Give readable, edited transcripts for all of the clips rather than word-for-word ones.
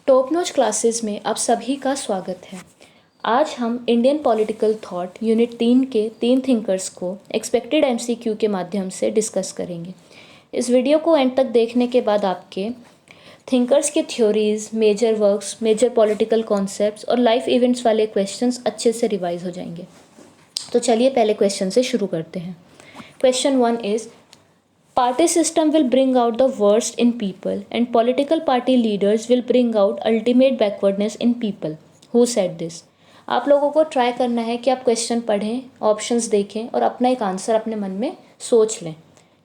Top notch classes में आप सभी का स्वागत है। आज हम इंडियन पॉलिटिकल थॉट यूनिट 3 के 3 थिंकर्स को एक्सपेक्टेड एमसीक्यू के माध्यम से डिस्कस करेंगे। इस वीडियो को एंड तक देखने के बाद आपके थिंकर्स के theories, major works, major political concepts और लाइफ इवेंट्स वाले क्वेश्चंस अच्छे से रिवाइज हो जाएंगे। तो चलिए पहले क्वेश्चन से शुरू करते हैं। Question 1 is Party system will bring out the worst in people and political party leaders will bring out ultimate backwardness in people. Who said this? आप लोगों को ट्राई करना है कि आप क्वेश्चन पढ़ें, ऑप्शंस देखें और अपना एक आंसर अपने मन में सोच लें।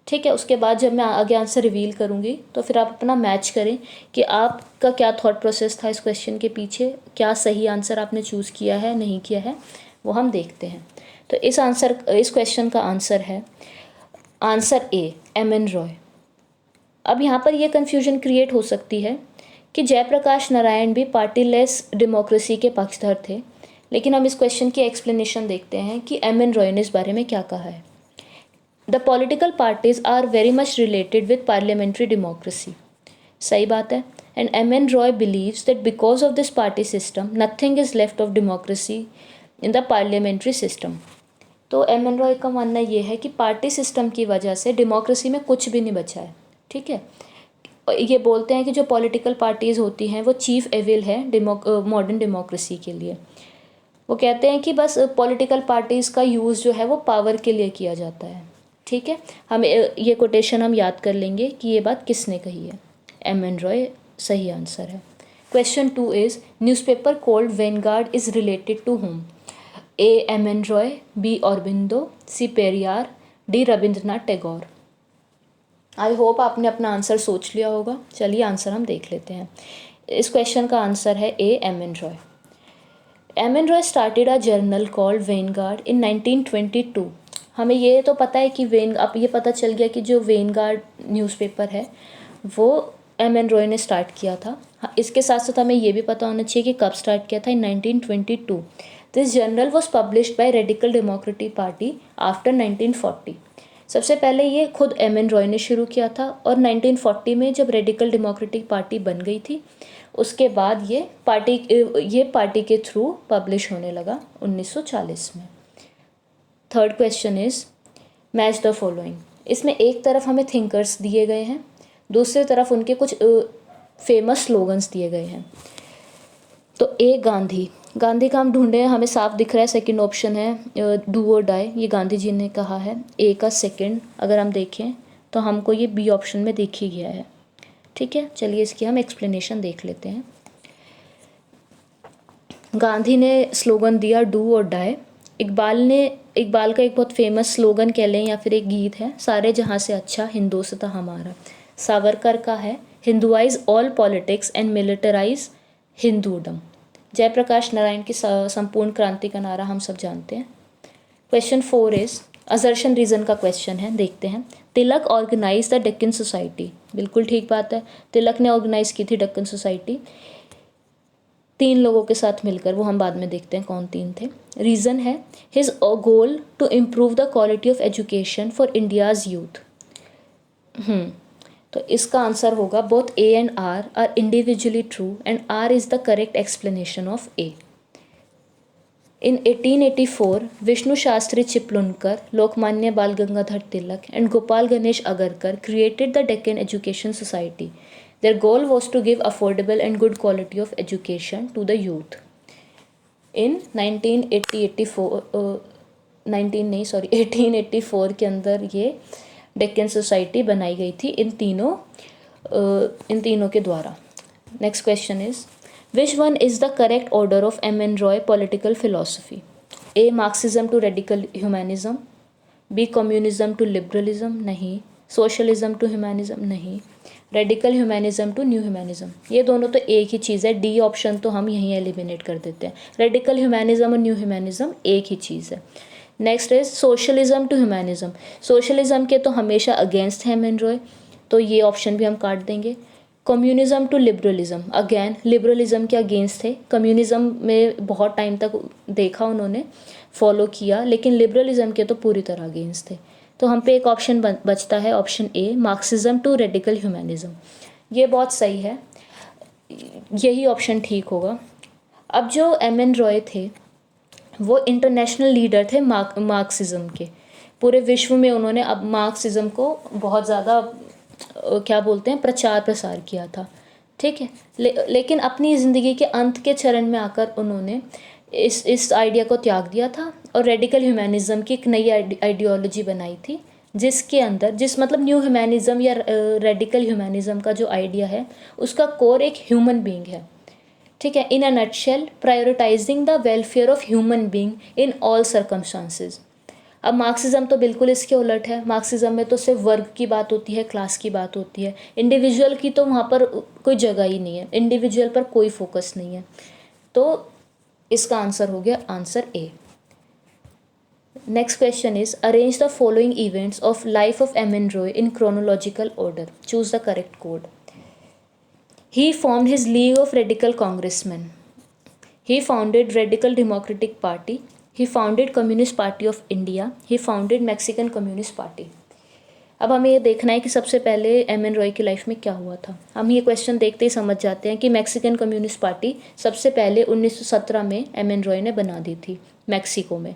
ठीक है, उसके बाद जब मैं आगे आंसर रिवील करूँगी तो फिर आप अपना मैच करें कि आपका क्या थॉट प्रोसेस था इस क्वेश्चन के पीछे, क्या सही आंसर आपने चूज़ किया है, नहीं किया है, वो हम देखते हैं। तो इस क्वेश्चन का आंसर है आंसर ए, एम.एन. रॉय। अब यहाँ पर यह कन्फ्यूजन क्रिएट हो सकती है कि जयप्रकाश नारायण भी पार्टीलेस डेमोक्रेसी के पक्षधर थे, लेकिन हम इस क्वेश्चन की एक्सप्लेनेशन देखते हैं कि एम.एन. रॉय ने इस बारे में क्या कहा है। The political parties are very much related with parliamentary democracy. सही बात है। And M N. Roy believes that because of this party system nothing is left of democracy in the parliamentary system. तो एम.एन. रॉय का मानना ये है कि पार्टी सिस्टम की वजह से डेमोक्रेसी में कुछ भी नहीं बचा है। ठीक है, ये बोलते हैं कि जो पॉलिटिकल पार्टीज़ होती हैं वो चीफ एविल है मॉडर्न डेमोक्रेसी के लिए। वो कहते हैं कि बस पॉलिटिकल पार्टीज़ का यूज़ जो है वो पावर के लिए किया जाता है। ठीक है, हम ये कोटेशन हम याद कर लेंगे कि ये बात किसने कही है। एम.एन. रॉय सही आंसर है। Question 2 is newspaper called Vanguard is related to whom. A, M N. Roy, B, Aurobindo, C, Periyar, D, Rabindranath Tagore. I hope आपने अपना आंसर सोच लिया होगा। चलिए आंसर हम देख लेते हैं। इस क्वेश्चन का आंसर है A, M N. Roy. M N. Roy started a journal called Vanguard in 1922। हमें ये तो पता है कि अब ये पता चल गया कि जो वेनगार्ड न्यूज़पेपर है वो एम.एन. रॉय ने स्टार्ट किया था। इसके साथ साथ हमें ये भी पता होना चाहिए कि कब स्टार्ट किया था, इन 1922। This journal was published by radical democratic party after 1940। सबसे पहले ये खुद एम.एन. रॉय ने शुरू किया था और 1940 में जब रेडिकल डेमोक्रेटिक पार्टी बन गई थी उसके बाद ये पार्टी के थ्रू पब्लिश होने लगा 1940 में। Third question is match the following. इसमें एक तरफ हमें थिंकर्स दिए गए हैं, दूसरी तरफ उनके कुछ फेमस स्लोगन्स दिए गए हैं। तो ए, गांधी का हम ढूंढे, हमें साफ दिख रहा है सेकंड ऑप्शन है डू और डाई, ये गांधी जी ने कहा है। ए का सेकंड अगर हम देखें तो हमको ये बी ऑप्शन में दिख ही गया है। ठीक है, चलिए इसकी हम एक्सप्लेनेशन देख लेते हैं। गांधी ने स्लोगन दिया डू और डाई। इकबाल का एक बहुत फेमस स्लोगन कह लें या फिर एक गीत है, सारे जहाँ से अच्छा हिंदोस्तां हमारा। सावरकर का है Hinduise all politics and militarise Hindudom. Jayaprakash Narayan की संपूर्ण क्रांति का नारा हम सब जानते हैं। क्वेश्चन 4 इज असर्शन रीजन का क्वेश्चन है, देखते हैं। Tilak organise the Deccan society. बिल्कुल ठीक बात है, तिलक ने ऑर्गेनाइज की थी डेक्कन सोसाइटी 3 लोगों के साथ मिलकर, वो हम बाद में देखते हैं कौन 3 थे। रीज़न है his goal to improve the quality of education for India's youth. तो इसका आंसर होगा both A and R individually true and R is the correct explanation of A. In 1884, Vishnu Shastri Chiplunkar, Lokmanya Bal Gangadhar Tilak and Gopal Ganesh Agarkar created the Deccan Education Society. Their goal was to give affordable and good quality of education to the youth. In 1884 के अंदर ये Deccan society बनाई गई थी इन तीनों के द्वारा। Next question is Which one is the correct order of M.N. Roy political philosophy? A. Marxism to radical humanism. B. Communism to liberalism. नहीं. Socialism to humanism. नहीं. Radical humanism to new humanism. ये दोनों तो एक ही चीज़ है। D option तो हम यहीं एलिमिनेट कर देते हैं। रेडिकल ह्यूमैनिज्म और न्यू ह्यूमैनिज्म एक ही चीज़ है। Next is socialism to humanism. Socialism के तो हमेशा अगेंस्ट है एम.एन. रॉय, तो ये ऑप्शन भी हम काट देंगे। Communism to liberalism, again liberalism के अगेंस्ट थे। कम्युनिज्म में बहुत टाइम तक देखा उन्होंने, फॉलो किया, लेकिन लिबरलिज्म के तो पूरी तरह अगेंस्ट थे। तो हम पे एक ऑप्शन बचता है, option A, Marxism to radical humanism. ये बहुत सही है यही ऑप्शन ठीक होगा। अब जो एम.एन. रॉय थे वो इंटरनेशनल लीडर थे मार्क्सिज्म के। पूरे विश्व में उन्होंने अब मार्क्सिज्म को बहुत ज़्यादा क्या बोलते हैं प्रचार प्रसार किया था, ठीक है। लेकिन अपनी ज़िंदगी के अंत के चरण में आकर उन्होंने इस आइडिया को त्याग दिया था और रेडिकल ह्यूमैनिज़्म की एक नई आइडियोलॉजी बनाई थी, जिसके अंदर मतलब न्यू ह्यूमैनिज़्म या रेडिकल ह्यूमैनिज़्म का जो आइडिया है उसका कोर एक ह्यूमन बीइंग है, ठीक है। In a nutshell prioritising the welfare of human being in all circumstances. अब मार्क्सिज्म तो बिल्कुल इसके उलट है। मार्क्सिज्म में तो सिर्फ वर्ग की बात होती है, क्लास की बात होती है, इंडिविजुअल की तो वहाँ पर कोई जगह ही नहीं है, इंडिविजुअल पर कोई फोकस नहीं है। तो इसका आंसर हो गया answer A. Next question is arrange the following events of life of M.N.. Roy in chronological order, choose the correct code. He formed his League of Radical Congressmen. He founded Radical Democratic Party. He founded Communist Party of India. He founded Mexican Communist Party. अब हमें ये देखना है कि सबसे पहले M.N.. Roy की life में क्या हुआ था। हम ये क्वेश्चन देखते ही समझ जाते हैं कि मैक्सिकन कम्युनिस्ट पार्टी सबसे पहले 1917 में एम.एन. रॉय ने बना दी थी मैक्सिको में,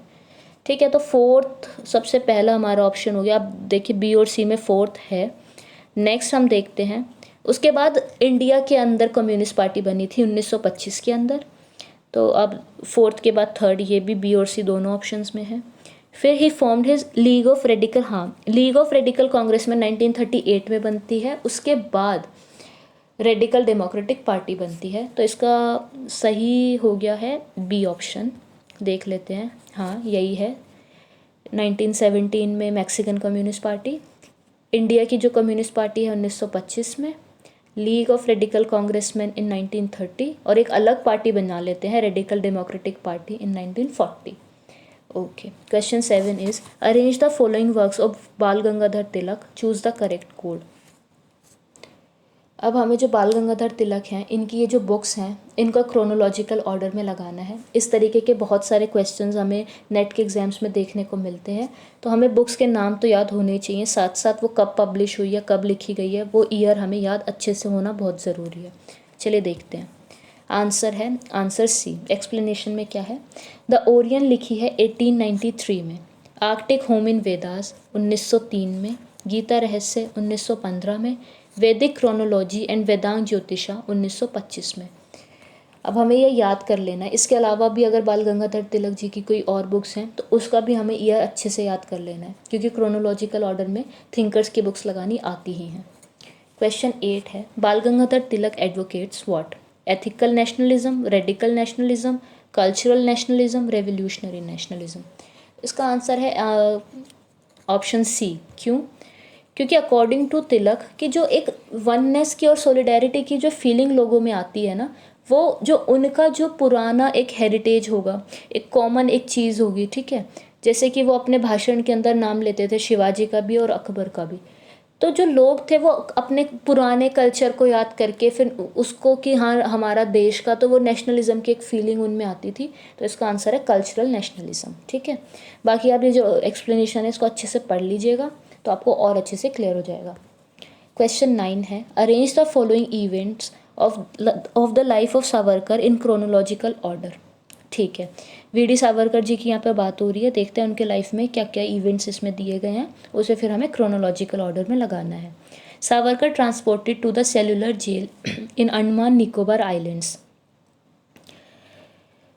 ठीक है। तो फोर्थ सबसे पहला हमारा ऑप्शन हो गया। अब देखिए बी और सी में फोर्थ है। नेक्स्ट हम देखते हैं, उसके बाद इंडिया के अंदर कम्युनिस्ट पार्टी बनी थी 1925 के अंदर। तो अब फोर्थ के बाद थर्ड, ये भी बी और सी दोनों ऑप्शंस में है। फिर he formed his league of radical, हाँ लीग ऑफ रेडिकल कांग्रेस में 1938 में बनती है। उसके बाद रेडिकल डेमोक्रेटिक पार्टी बनती है। तो इसका सही हो गया है बी ऑप्शन। देख लेते हैं, हाँ यही है। 1917 में मैक्सिकन कम्युनिस्ट पार्टी, इंडिया की जो कम्युनिस्ट पार्टी है 1925 में, लीग ऑफ रेडिकल कांग्रेसमैन इन 1930, और एक अलग पार्टी बना लेते हैं radical democratic party in 1940। Okay, question 7 is arrange the following works of बाल गंगाधर तिलक, चूज द करेक्ट कोड। अब हमें जो बाल गंगाधर तिलक हैं इनकी ये जो बुक्स हैं इनका क्रोनोलॉजिकल ऑर्डर में लगाना है। इस तरीके के बहुत सारे क्वेश्चंस हमें नेट के एग्जाम्स में देखने को मिलते हैं। तो हमें बुक्स के नाम तो याद होने चाहिए, साथ साथ वो कब पब्लिश हुई है, कब लिखी गई है, वो ईयर हमें याद अच्छे से होना बहुत ज़रूरी है। चलिए देखते हैं। आंसर है आंसर सी। एक्सप्लेनेशन में क्या है, द ओरियन लिखी है 1893 में, आर्कटिक होम इन वेदास 1903 में, गीता रहस्य 1915 में, वैदिक क्रोनोलॉजी एंड वेदांग ज्योतिषा 1925 में। अब हमें यह याद कर लेना है। इसके अलावा भी अगर बाल गंगाधर तिलक जी की कोई और बुक्स हैं तो उसका भी हमें ईयर अच्छे से याद कर लेना है, क्योंकि क्रोनोलॉजिकल ऑर्डर में थिंकर्स की बुक्स लगानी आती ही हैं। क्वेश्चन 8 है, Bal Gangadhar Tilak advocates what, ethical nationalism, radical nationalism, cultural nationalism, revolutionary nationalism. इसका आंसर है ऑप्शन सी। क्यों? क्योंकि अकॉर्डिंग टू तिलक की जो एक वननेस की और सॉलिडेरिटी की जो फीलिंग लोगों में आती है ना, वो जो उनका जो पुराना एक हेरिटेज होगा, एक कॉमन एक चीज़ होगी, ठीक है। जैसे कि वो अपने भाषण के अंदर नाम लेते थे शिवाजी का भी और अकबर का भी। तो जो लोग थे वो अपने पुराने कल्चर को याद करके फिर उसको कि हाँ हमारा देश का, तो वो नेशनलिज्म की एक फीलिंग उनमें आती थी। तो इसका आंसर है कल्चरल नेशनलिज्म, ठीक है। बाकी आप ये जो एक्सप्लेनेशन है इसको अच्छे से पढ़ लीजिएगा तो आपको और अच्छे से क्लियर हो जाएगा। क्वेश्चन 9 है, arrange the following events of the life of Savarkar in chronological order. ठीक है, वी.डी. सावरकर जी की यहाँ पे बात हो रही है। देखते हैं उनके लाइफ में क्या क्या इवेंट्स इसमें दिए गए हैं, उसे फिर हमें क्रोनोलॉजिकल ऑर्डर में लगाना है। Savarkar transported to the cellular jail in Andaman Nicobar islands.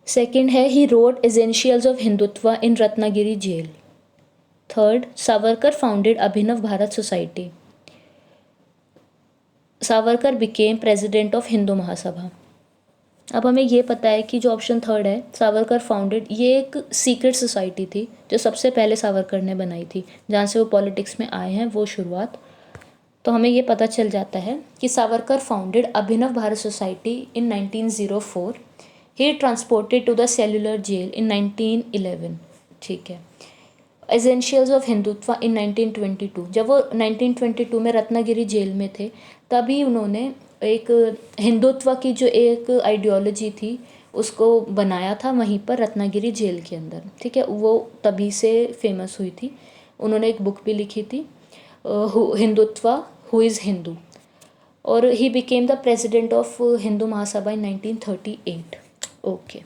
Second है, he wrote essentials of Hindutva in Ratnagiri jail. Third, Savarkar founded Abhinav Bharat society. Savarkar became president of Hindu Mahasabha. अब हमें ये पता है कि जो ऑप्शन थर्ड है, सावरकर फाउंडेड, ये एक सीक्रेट सोसाइटी थी जो सबसे पहले सावरकर ने बनाई थी, जहाँ से वो पॉलिटिक्स में आए हैं, वो शुरुआत। तो हमें ये पता चल जाता है कि Savarkar founded Abhinav Bharat society in 1904। He transported to the cellular jail in 1911। ठीक है। Essentials of Hindutva in 1922। जब वो 1922 में रत्नागिरी जेल में थे तभी उन्होंने एक हिंदुत्व की जो एक आइडियोलॉजी थी उसको बनाया था वहीं पर रत्नागिरी जेल के अंदर, ठीक है। वो तभी से फेमस हुई थी। उन्होंने एक बुक भी लिखी थी, हिंदुत्व हु इज़ हिंदू। और he became the president of Hindu Mahasabha in 1938। Okay,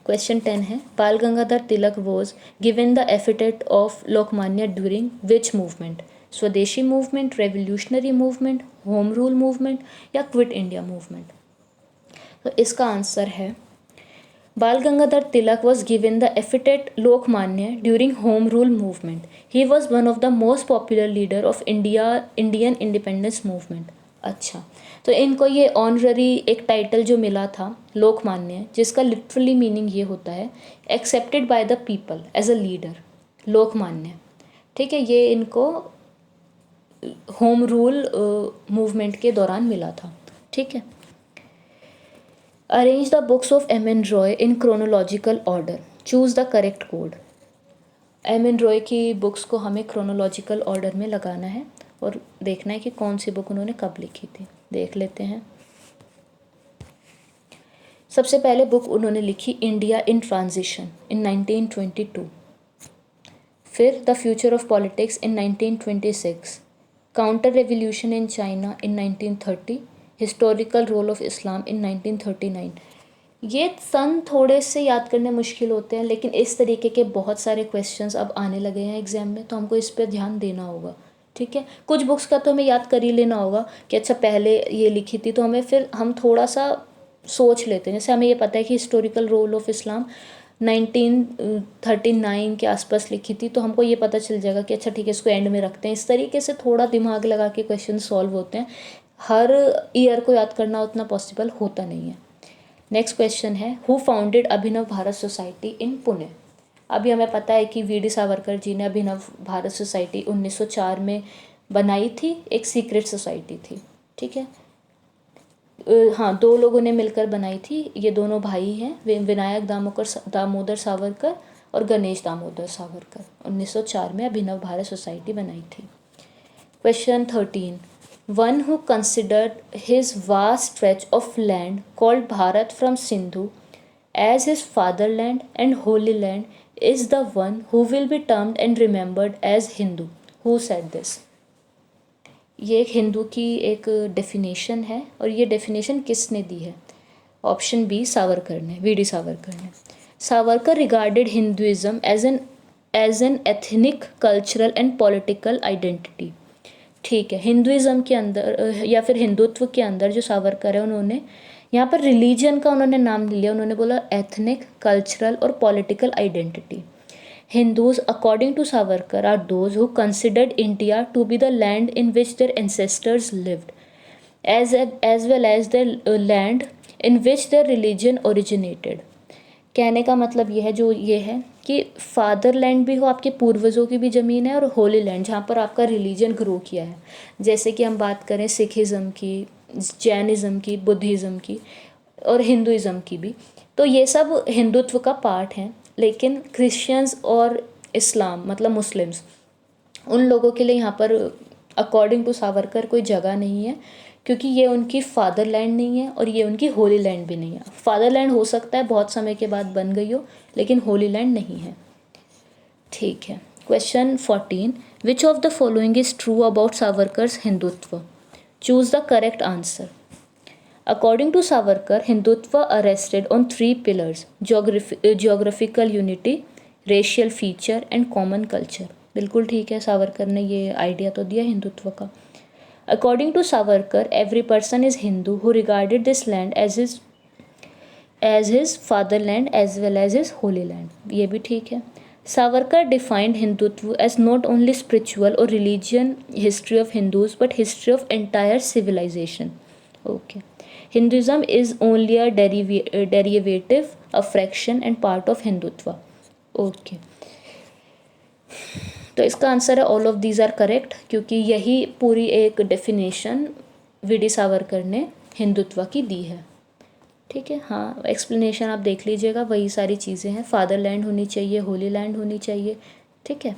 question 10 है, Bal Gangadhar Tilak was given the epithet of Lokmanya during which movement? Swadeshi movement, revolutionary movement, home rule movement या क्विट इंडिया मूवमेंट? तो इसका आंसर है Bal Gangadhar Tilak was given the epithet Lokmanya during home rule movement. He was one of the most popular leader of Indian independence movement. अच्छा, तो इनको ये honorary एक title जो मिला था लोकमान्य, जिसका लिटरली मीनिंग ये होता है accepted by the people as a leader, Lokmanya. ठीक है, ये इनको होम रूल मूवमेंट के दौरान मिला था। ठीक है, arrange the books of M N Roy in chronological order, choose the correct code. M N Roy की बुक्स को हमें क्रोनोलॉजिकल ऑर्डर में लगाना है और देखना है कि कौन सी बुक उन्होंने कब लिखी थी। देख लेते हैं। सबसे पहले बुक उन्होंने लिखी इंडिया इन ट्रांजिशन इन 1922, फिर the future of politics in 1926, counter revolution in China in 1930, historical role of Islam in 1939। ये सन थोड़े से याद करने मुश्किल होते हैं, लेकिन इस तरीके के बहुत सारे क्वेश्चंस अब आने लगे हैं एग्जाम में, तो हमको इस पर ध्यान देना होगा। ठीक है, कुछ बुक्स का तो हमें याद कर ही लेना होगा कि अच्छा पहले ये लिखी थी, तो हमें फिर हम थोड़ा सा सोच लेते हैं। जैसे हमें ये पता है कि हिस्टोरिकल रोल ऑफ इस्लाम 1939 के आसपास लिखी थी, तो हमको ये पता चल जाएगा कि अच्छा ठीक है, इसको एंड में रखते हैं। इस तरीके से थोड़ा दिमाग लगा के क्वेश्चन सॉल्व होते हैं। हर ईयर को याद करना उतना पॉसिबल होता नहीं है। नेक्स्ट क्वेश्चन है, who founded Abhinav Bharat society इन पुणे? अभी हमें पता है कि वी डी सावरकर जी ने अभिनव भारत सोसाइटी 1904 में बनाई थी, एक सीक्रेट सोसाइटी थी। ठीक है, हाँ, दो लोगों ने मिलकर बनाई थी। ये दोनों भाई हैं, विनायक दामोदर सावरकर और गणेश दामोदर सावरकर। 1904 में अभिनव भारत सोसाइटी बनाई थी। Question 13, one who considered his vast stretch of land called Bharat from Sindhu as his fatherland and holy land is the one who will be termed and remembered as Hindu. Who said this? ये एक हिंदू की एक definition है, और ये definition किसने दी है? Option B, Savarkar ने, वी डी सावरकर ने। Savarkar regarded Hinduism as an ethnic, cultural and political identity. ठीक है, हिंदुइज्म के अंदर या फिर हिंदुत्व के अंदर जो सावरकर है, उन्होंने यहाँ पर रिलीजन का उन्होंने नाम लिया। उन्होंने बोला एथनिक, कल्चरल और political identity. Hindus, according to Savarkar, are those who considered India to be the land in which their ancestors lived, as well as the land in which their religion originated. कहने का मतलब ये है, जो ये है कि फादरलैंड भी हो, आपके पूर्वजों की भी ज़मीन है, और होली लैंड जहाँ पर आपका रिलीजन ग्रो किया है। जैसे कि हम बात करें सिखिज़म की, जैनिज़्म की, बुद्धिज़्म की और हिंदुइज़्म की भी, तो ये सब हिंदुत्व का पार्ट हैं। लेकिन क्रिश्चियंस और इस्लाम मतलब मुस्लिम्स, उन लोगों के लिए यहाँ पर अकॉर्डिंग टू सावरकर कोई जगह नहीं है, क्योंकि ये उनकी फादरलैंड नहीं है और ये उनकी होली लैंड भी नहीं है। फादरलैंड हो सकता है बहुत समय के बाद बन गई हो, लेकिन होली लैंड नहीं है। ठीक है, question 14, which of the following is true about Savarkar's Hindutva? Choose the correct answer. According to Savarkar, Hindutva rested on three pillars: geographical unity, racial feature and common culture. बिल्कुल ठीक है, सावरकर ने ये आइडिया तो दिया हिंदुत्व का। According to Savarkar, every person is Hindu who regarded this land as his fatherland as well as his holy land. ये भी ठीक है। Savarkar defined Hindutva as not only spiritual or religion history of Hindus but history of entire civilization. Okay. Hinduism is only a derivative, a fraction and part of Hindutva. Okay. तो इसका answer है all of these are correct, क्योंकि यही पूरी एक definition we D Savarkar ने हिंदुत्व की दी है। ठीक है, हाँ, एक्सप्लेनेशन आप देख लीजिएगा, वही सारी चीज़ें हैं। फादरलैंड होनी चाहिए, होली लैंड होनी चाहिए। ठीक है,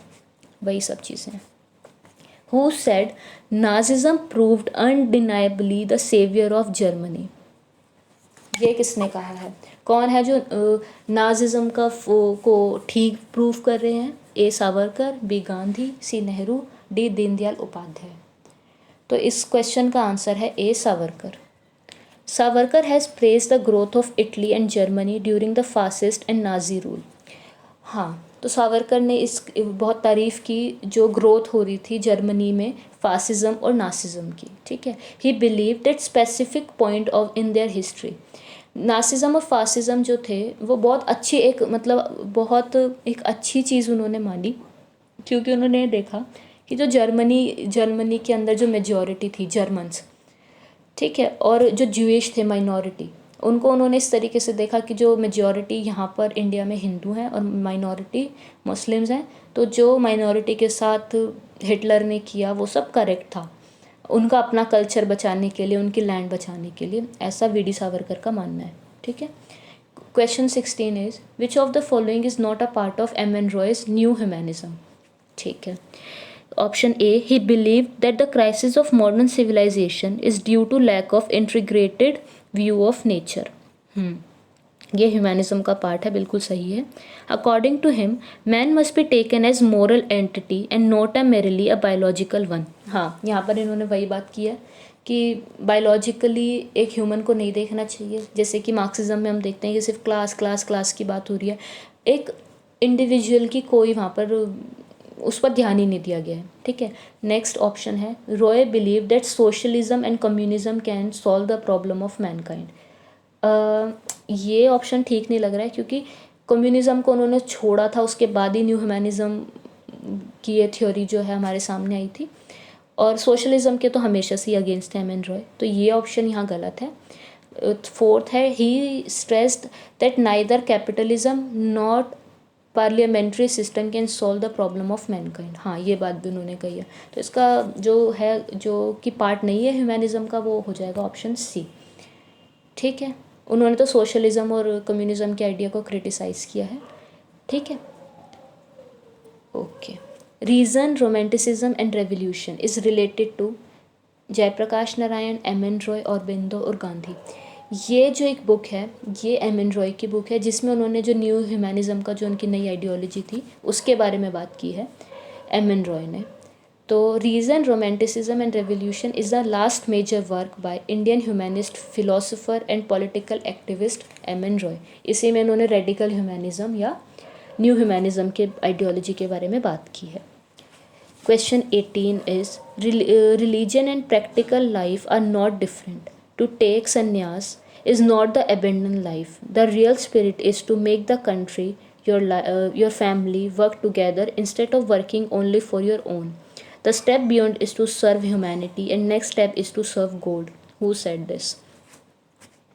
वही सब चीज़ें हैं। Who said Nazism proved undeniably the savior of Germany? ये किसने कहा है? कौन है जो नाजिज्म का को ठीक प्रूव कर रहे हैं? A Savarkar, B Gandhi, C Nehru, D Deendayal Upadhyay. तो इस क्वेश्चन का आंसर है A Savarkar. Savarkar has praise the growth of Italy and Germany during the fascist and Nazi rule. हाँ, तो सावरकर ने इस बहुत तारीफ़ की जो ग्रोथ हो रही थी जर्मनी में फासिज्म और नासिज्म की, ठीक है। He believe that specific point of in their history, Nazism और फासिज्म जो थे वो बहुत अच्छी एक बहुत एक अच्छी चीज़ उन्होंने मानी, क्योंकि उन्होंने देखा कि जो जर्मनी के अंदर जो मेजॉरिटी थी जर्मन्स, ठीक है, और जो ज्यूइश थे माइनॉरिटी, उनको उन्होंने इस तरीके से देखा कि जो मेजॉरिटी यहाँ पर इंडिया में हिंदू हैं और माइनॉरिटी मुस्लिम्स हैं, तो जो माइनॉरिटी के साथ हिटलर ने किया वो सब करेक्ट था, उनका अपना कल्चर बचाने के लिए, उनकी लैंड बचाने के लिए, ऐसा वी.डी. सावरकर का मानना है, ठीक है। Question 16 is which of the following is not a part of M N. Roy's new humanism, ठीक है। Option A, he believe that the crisis of modern civilisation is due to lack of integrated view of nature. ये humanism का part है, बिल्कुल सही है। According to him man must be taken as moral entity and not a merely a biological one. हाँ, यहाँ पर इन्होंने वही बात की है कि बायोलॉजिकली एक ह्यूमन को नहीं देखना चाहिए, जैसे कि मार्क्सिज्म में हम देखते हैं कि सिर्फ क्लास की बात हो रही है, एक इंडिविजुअल की कोई वहाँ पर उस पर ध्यान ही नहीं दिया गया है, ठीक है। नेक्स्ट ऑप्शन है, Roy believe that socialism and communism can solve the problem of Mankind. ये ऑप्शन ठीक नहीं लग रहा है, क्योंकि कम्युनिज्म को उन्होंने छोड़ा था, उसके बाद ही न्यू ह्यूमैनिज्म की ये थ्योरी जो है हमारे सामने आई थी, और सोशलिज्म के तो हमेशा से ही अगेंस्ट है एम.एन. रॉय, तो ये ऑप्शन यहाँ गलत है। फोर्थ है, he stressed that neither capitalism not parliamentary system can solve the problem of mankind. हाँ, ये बात भी उन्होंने कही है, तो इसका जो है जो कि पार्ट नहीं है ह्यूमैनिज्म का, वो हो जाएगा ऑप्शन सी, ठीक है। उन्होंने तो सोशलिज्म और कम्युनिज्म के आइडिया को क्रिटिसाइज़ किया है, ठीक है। Okay, reason, romanticism and revolution is related to Jayaprakash Narayan, M N. Roy, Aurobindo और गांधी। ये जो एक बुक है, ये एम.एन. रॉय की बुक है, जिसमें उन्होंने जो न्यू ह्यूमैनिज्म का जो उनकी नई आइडियोलॉजी थी उसके बारे में बात की है एम.एन. रॉय ने। तो reason, romanticism and revolution is the last major work by Indian humanist philosopher and political activist M N. Roy. इसी में उन्होंने रेडिकल ह्यूमैनिज्म या न्यू ह्यूमैनिज्म के आइडियोलॉजी के बारे में बात की है। Question 18 is religion and practical life are not different. To take sannyas is not the abandoned life. The real spirit is to make the country, your family work together instead of working only for your own. The step beyond is to serve humanity, and next step is to serve God. Who said this?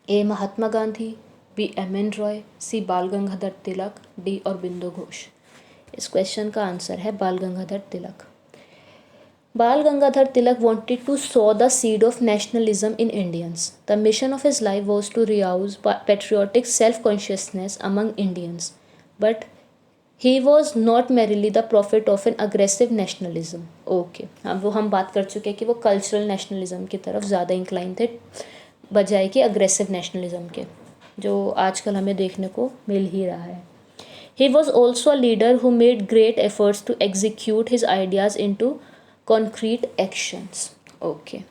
A. Mahatma Gandhi, B. M.N. Roy, C. Bal Gangadhar Tilak, D. Aurobindo Ghosh. इस question का answer है बाल गंगाधर तिलक। Bal Gangadhar Tilak wanted to sow the seed of nationalism in Indians. The mission of his life was to rouse patriotic self-consciousness among Indians. But he was not merely the prophet of an aggressive nationalism. Okay, अब वो हम बात कर चुके हैं कि वो cultural nationalism की तरफ ज़्यादा इंक्लाइन थे बजाय कि अग्रेसिव नेशनलिज्म के, जो आजकल हमें देखने को मिल ही रहा है। He was also a leader who made great efforts to execute his ideas into concrete actions. Okay.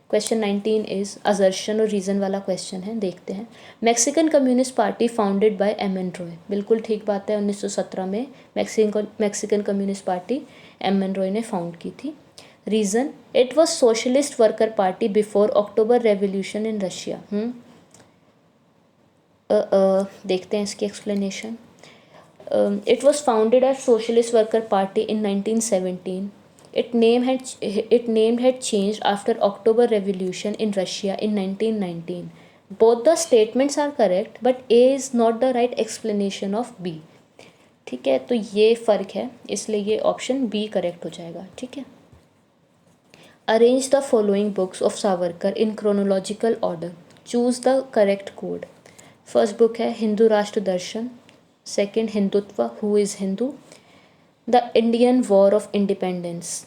Question 19 is assertion और रीज़न वाला क्वेश्चन है, देखते हैं। Mexican communist party founded by M.N.. Roy, बिल्कुल ठीक बात है, 1917 में Mexican communist party M.N.. Roy ने फाउंड की थी। Reason, it was socialist worker party before October revolution in Russia. देखते हैं इसकी explanation. It was founded as Socialist Worker Party in 1917. Its name had changed after October Revolution in Russia in 1919. Both the statements are correct, but A is not the right explanation of B. ठीक है, तो ये फ़र्क है, इसलिए ये option B correct हो जाएगा, ठीक है। Arrange the following books of Savarkar in chronological order. Choose the correct code. First book है Hindu Rashtra Darshan, second Hindutva, who is Hindu, the Indian war of independence,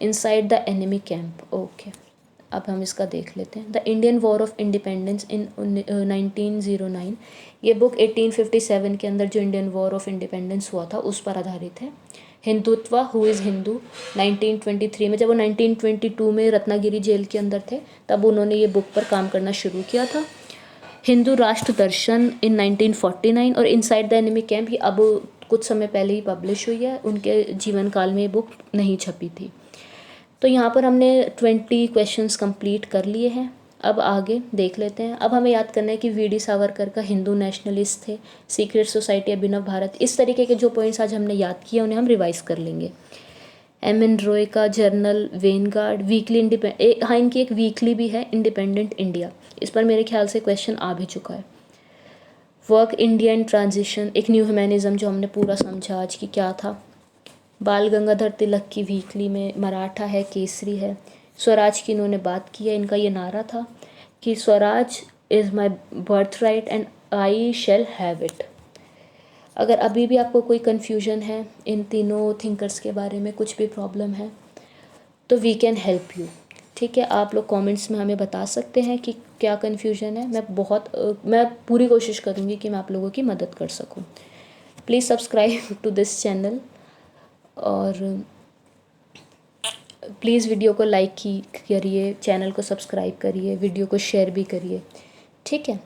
inside the enemy camp. Okay, अब हम इसका देख लेते हैं। The Indian war of independence in 1909, ये book 1857 के अंदर जो इंडियन वॉर ऑफ इंडिपेंडेंस हुआ था उस पर आधारित है। हिंदुत्व हु इज़ हिंदू 1923 में, जब वो 1922 में रत्नागिरी जेल के अंदर थे तब उन्होंने ये बुक पर काम करना शुरू किया था। हिंदू राष्ट्र दर्शन इन 1949 और इनसाइड द एनिमी कैंप ये अब कुछ समय पहले ही पब्लिश हुई है, उनके जीवन काल में ये बुक नहीं छपी थी। तो यहाँ पर हमने 20 क्वेश्चंस कंप्लीट कर लिए हैं। अब आगे देख लेते हैं। अब हमें याद करना है कि वी डी सावरकर का हिंदू नेशनलिस्ट थे, सीक्रेट सोसाइटी अभिनव भारत, इस तरीके के जो पॉइंट्स आज हमने याद किए उन्हें हम रिवाइज कर लेंगे। एम एन रॉय का जर्नल वेनगार्ड, वीकली इंडिपेंडेंट, हाँ इनकी एक वीकली भी है इंडिपेंडेंट इंडिया, इस पर मेरे ख्याल से क्वेश्चन आ भी चुका है। वर्क इंडिया इन ट्रांजिशन, एक न्यू ह्यूमैनिज्म जो हमने पूरा समझा आज की क्या था। बाल गंगाधर तिलक की वीकली में मराठा है, केसरी है। स्वराज की इन्होंने बात की है, इनका ये नारा था कि Swaraj is my birth right and I shall have it. अगर अभी भी आपको कोई कन्फ्यूजन है इन तीनों थिंकर्स के बारे में, कुछ भी प्रॉब्लम है तो वी कैन हेल्प यू। ठीक है, आप लोग कमेंट्स में हमें बता सकते हैं कि क्या कन्फ्यूजन है। मैं पूरी कोशिश करूँगी कि मैं आप लोगों की मदद कर सकूँ। Please subscribe to this channel और प्लीज़ वीडियो को लाइक करिए, चैनल को सब्सक्राइब करिए, वीडियो को शेयर भी करिए। ठीक है,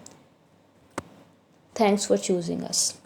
थैंक्स फॉर चूजिंग अस।